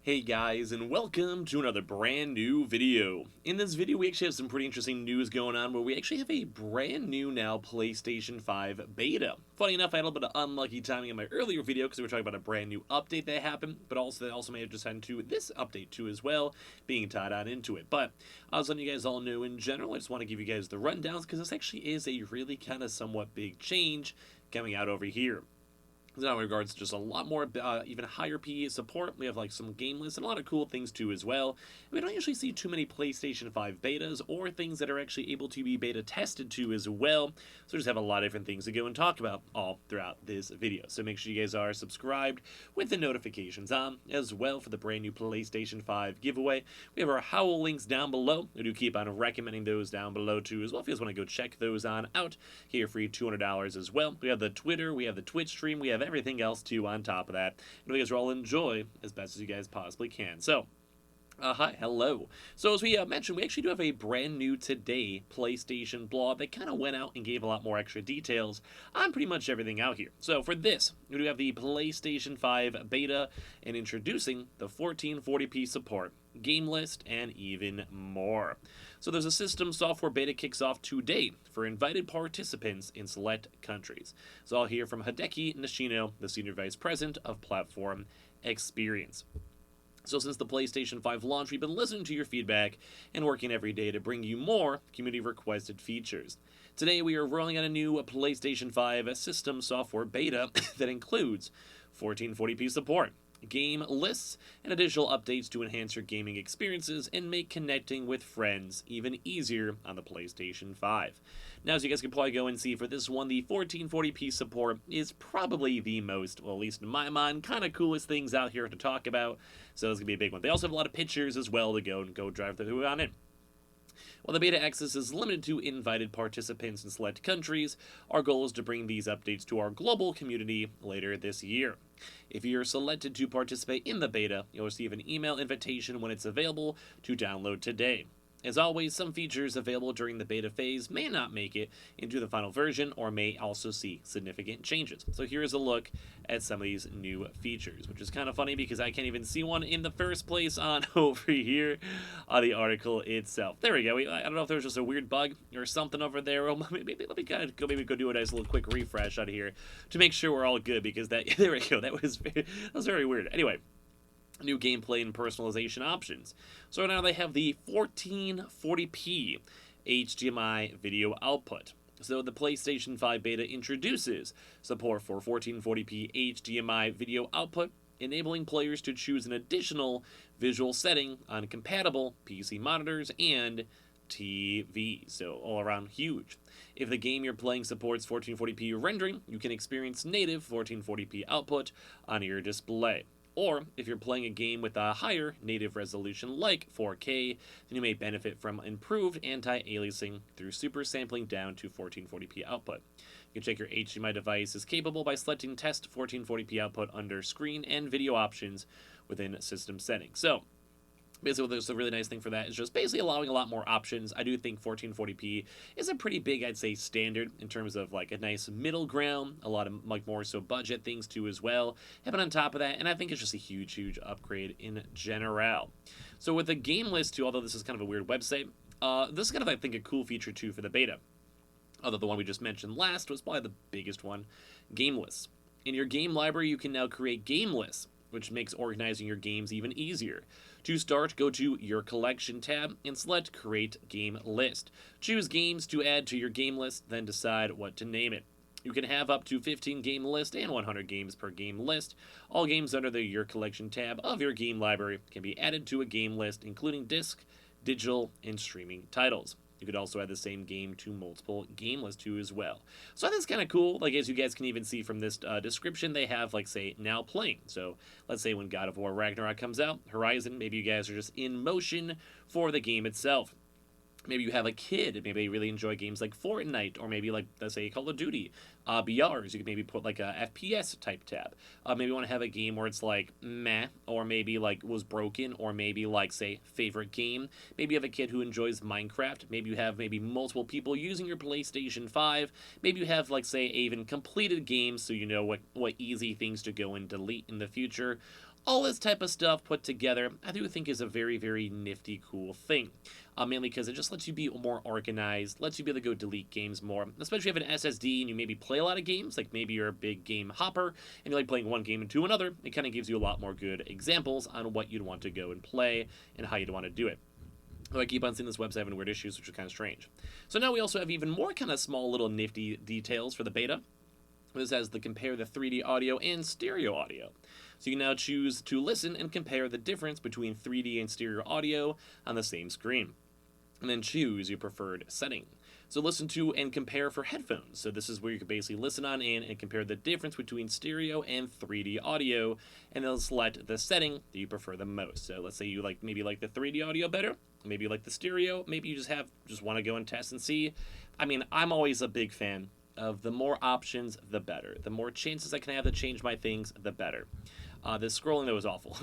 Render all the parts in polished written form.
Hey guys, and welcome to another brand new video. In this video, we actually have some pretty interesting news going on where we actually have a brand new now PlayStation 5 beta. Funny enough, I had a little bit of unlucky timing in my earlier video because we were talking about a brand new update that happened, but also that also may have just had to this update too as well, being tied on into it. But I was letting you guys all know in general, I just want to give you guys the rundowns because this actually is a really kind of somewhat big change coming out over here. In regards to just a lot more, even higher PE support. We have like some game lists and a lot of cool things too as well. We don't usually see too many PlayStation 5 betas or things that are actually able to be beta tested too as well. So we just have a lot of different things to go and talk about all throughout this video. So make sure you guys are subscribed with the notifications on as well for the brand new PlayStation 5 giveaway. We have our Howl links down below. We do keep on recommending those down below too as well. If you guys want to go check those on out, here free $200 as well. We have the Twitter, we have the Twitch stream, we have everything else too on top of that. And you guys will all enjoy as best as you guys possibly can. So, hi, hello. So as we mentioned, we actually do have a brand new today PlayStation blog that kind of went out and gave a lot more extra details on pretty much everything out here. So for this, we do have the PlayStation 5 beta and introducing the 1440p support, game list, and even more. So there's a system software beta kicks off today for invited participants in select countries. So I'll hear from Hideki Nishino, the Senior Vice President of Platform Experience. So since the PlayStation 5 launch, we've been listening to your feedback and working every day to bring you more community-requested features. Today we are rolling out a new PlayStation 5 system software beta that includes 1440p support, game lists, and additional updates to enhance your gaming experiences and make connecting with friends even easier on the PlayStation 5. Now, as you guys can probably go and see for this one, the 1440p support is probably the most, well, at least in my mind, kind of coolest things out here to talk about, so it's going to be a big one. They also have a lot of pictures as well to go drive through on it. While the beta access is limited to invited participants in select countries, our goal is to bring these updates to our global community later this year. If you're selected to participate in the beta, you'll receive an email invitation when it's available to download today. As always, some features available during the beta phase may not make it into the final version or may also see significant changes. So here's a look at some of these new features, which is kind of funny because I can't even see one in the first place on over here on the article itself. There we go. I don't know if there's just a weird bug or something over there. Well, maybe let me kind of go do a nice little quick refresh out of here to make sure we're all good because that there we go. That was very weird. Anyway. New gameplay and personalization options. So now they have the 1440p HDMI video output. So the PlayStation 5 beta introduces support for 1440p HDMI video output, enabling players to choose an additional visual setting on compatible PC monitors and TV, so all around huge. If the game you're playing supports 1440p rendering, you can experience native 1440p output on your display. Or, if you're playing a game with a higher native resolution like 4K, then you may benefit from improved anti-aliasing through super sampling down to 1440p output. You can check your HDMI device is capable by selecting Test 1440p output under Screen and Video Options within System Settings. So, basically, there's a really nice thing for that is just basically allowing a lot more options. I do think 1440p is a pretty big, I'd say, standard in terms of like a nice middle ground, a lot of like more so budget things too as well. Having on top of that, and I think it's just a huge upgrade in general. So with the game list too, although this is kind of a weird website, this is kind of I think a cool feature too for the beta. Although the one we just mentioned last was probably the biggest one, game lists. In your game library, you can now create game lists, which makes organizing your games even easier. To start, go to Your Collection tab and select Create Game List. Choose games to add to your game list, then decide what to name it. You can have up to 15 game list and 100 games per game list. All games under the Your Collection tab of your game library can be added to a game list, including disc, digital, and streaming titles. You could also add the same game to multiple game lists too as well. So I think it's kind of cool. Like, as you guys can even see from this description, they have, like, say, now playing. So let's say when God of War Ragnarok comes out, Horizon, maybe you guys are just in motion for the game itself. Maybe you have a kid, and maybe they really enjoy games like Fortnite, or maybe like, let's say, Call of Duty. BRs, you could maybe put like a FPS type tab. Maybe you want to have a game where it's like, meh, or maybe like was broken, or maybe like, say, favorite game. Maybe you have a kid who enjoys Minecraft. Maybe you have maybe multiple people using your PlayStation 5. Maybe you have, like, say, even completed games, so you know what easy things to go and delete in the future. All this type of stuff put together, I do think is a very, very nifty, cool thing. Mainly because it just lets you be more organized, lets you be able to go delete games more, especially if you have an SSD and you maybe play a lot of games, like maybe you're a big game hopper and you like playing one game into another. It kind of gives you a lot more good examples on what you'd want to go and play and how you'd want to do it. So I keep on seeing this website having weird issues, which is kind of strange. So now we also have even more kind of small little nifty details for the beta. This has the compare the 3D audio and stereo audio. So you can now choose to listen and compare the difference between 3D and stereo audio on the same screen. And then choose your preferred setting. So listen to and compare for headphones. So this is where you can basically listen on in and compare the difference between stereo and 3D audio, and then select the setting that you prefer the most. So let's say you maybe like the 3D audio better, maybe you like the stereo, maybe you just want to go and test and see. I mean, I'm always a big fan of the more options, the better. The more chances I can have to change my things, the better. The scrolling, though, is awful.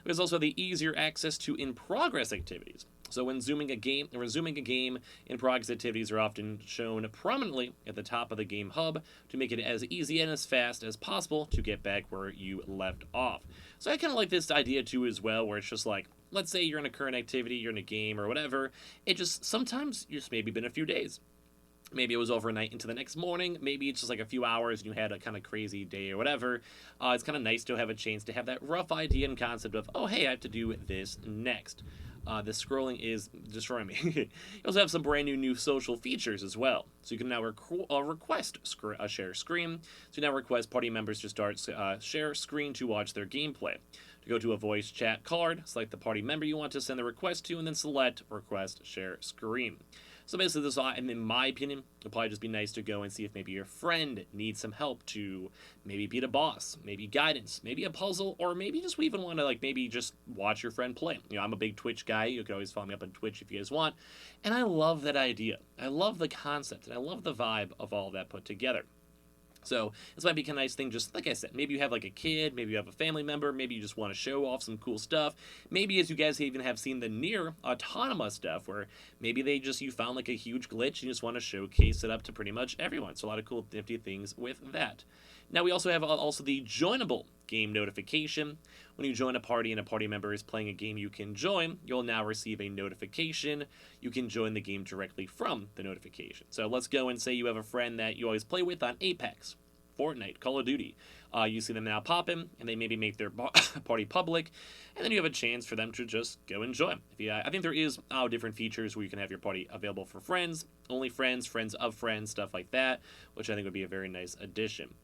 There's also the easier access to in-progress activities. So when resuming a game, in-progress activities are often shown prominently at the top of the game hub to make it as easy and as fast as possible to get back where you left off. So I kind of like this idea, too, as well, where it's just like, let's say you're in a current activity, you're in a game or whatever, it just, sometimes you just maybe been a few days. Maybe it was overnight into the next morning. Maybe it's just like a few hours and you had a kind of crazy day or whatever. It's kind of nice to have a chance to have that rough idea and concept of, oh, hey, I have to do this next. The scrolling is destroying me. You also have some brand new social features as well. So you can now request a share screen. So you now request party members to start share screen to watch their gameplay. To go to a voice chat card, select the party member you want to send the request to, and then select request share screen. So basically this, in my opinion, it'll probably just be nice to go and see if maybe your friend needs some help to maybe beat a boss, maybe guidance, maybe a puzzle, or maybe just we even want to maybe just watch your friend play. You know, I'm a big Twitch guy. You can always follow me up on Twitch if you guys want. And I love that idea. I love the concept, and I love the vibe of all that put together. So this might be kind of nice thing, just like I said, maybe you have like a kid, maybe you have a family member, maybe you just want to show off some cool stuff. Maybe as you guys even have seen the near autonomous stuff where maybe you found like a huge glitch and you just want to showcase it up to pretty much everyone. So a lot of cool nifty things with that. Now we also have the joinable game notification. When you join a party and a party member is playing a game you can join, you'll now receive a notification. You can join the game directly from the notification. So let's go and say you have a friend that you always play with on Apex, Fortnite, Call of Duty. You see them now pop in, and they maybe make their party public, and then you have a chance for them to just go and join. I think there is different features where you can have your party available for friends, only friends, friends of friends, stuff like that, which I think would be a very nice addition.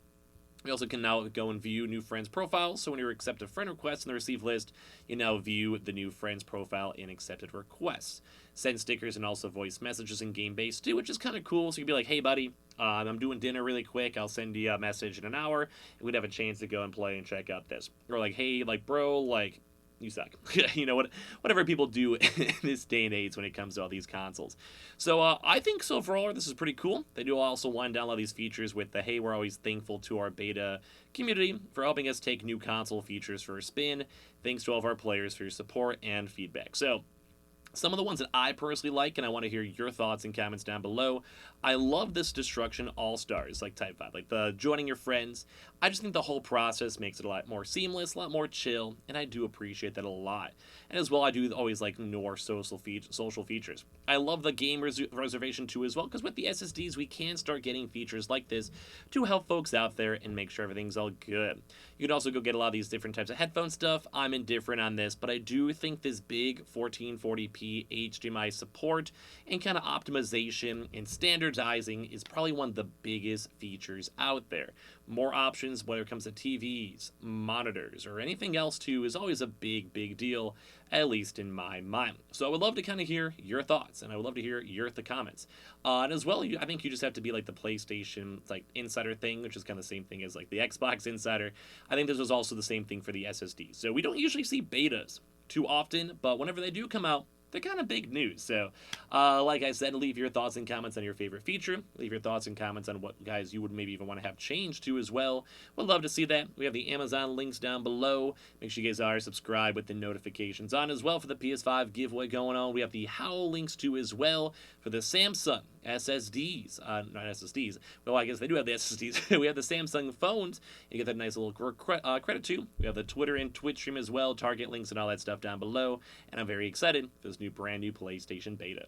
We also can now go and view new friends' profiles. So when you accept a friend request in the received list, you now view the new friend's profile in accepted requests. Send stickers and also voice messages in game-based too, which is kind of cool. So you can be like, hey, buddy, I'm doing dinner really quick. I'll send you a message in an hour. And we'd have a chance to go and play and check out this. Or like, hey, bro, you suck. You know, whatever people do in this day and age when it comes to all these consoles. So I think so overall this is pretty cool. They do also wind down a lot of these features with the, hey, we're always thankful to our beta community for helping us take new console features for a spin. Thanks to all of our players for your support and feedback. So some of the ones that I personally like, and I want to hear your thoughts and comments down below. I love this Destruction All-Stars, like Type 5, like the joining your friends. I just think the whole process makes it a lot more seamless, a lot more chill, and I do appreciate that a lot. And as well, I do always like more social features. I love the game reservation too as well, because with the SSDs, we can start getting features like this to help folks out there and make sure everything's all good. You can also go get a lot of these different types of headphone stuff. I'm indifferent on this, but I do think this big 1440p HDMI support and kind of optimization and standardizing is probably one of the biggest features out there. More options, whether it comes to TVs, monitors, or anything else too, is always a big deal, at least in my mind. So I would love to kind of hear your thoughts, and I would love to hear the comments. And as well, I think you just have to be like the PlayStation insider thing, which is kind of the same thing as like the Xbox insider. I think this was also the same thing for the SSD. So we don't usually see betas too often, but whenever they do come out, they're kind of big news. So, like I said, leave your thoughts and comments on your favorite feature. Leave your thoughts and comments on what guys you would maybe even want to have changed to as well. Would love to see that. We have the Amazon links down below. Make sure you guys are subscribed with the notifications on as well for the PS5 giveaway going on. We have the Howl links too as well for the Samsung SSDs. Not SSDs. Well, I guess they do have the SSDs. We have the Samsung phones. You get that nice little credit too. We have the Twitter and Twitch stream as well, Target links and all that stuff down below. And I'm very excited for this brand new PlayStation beta.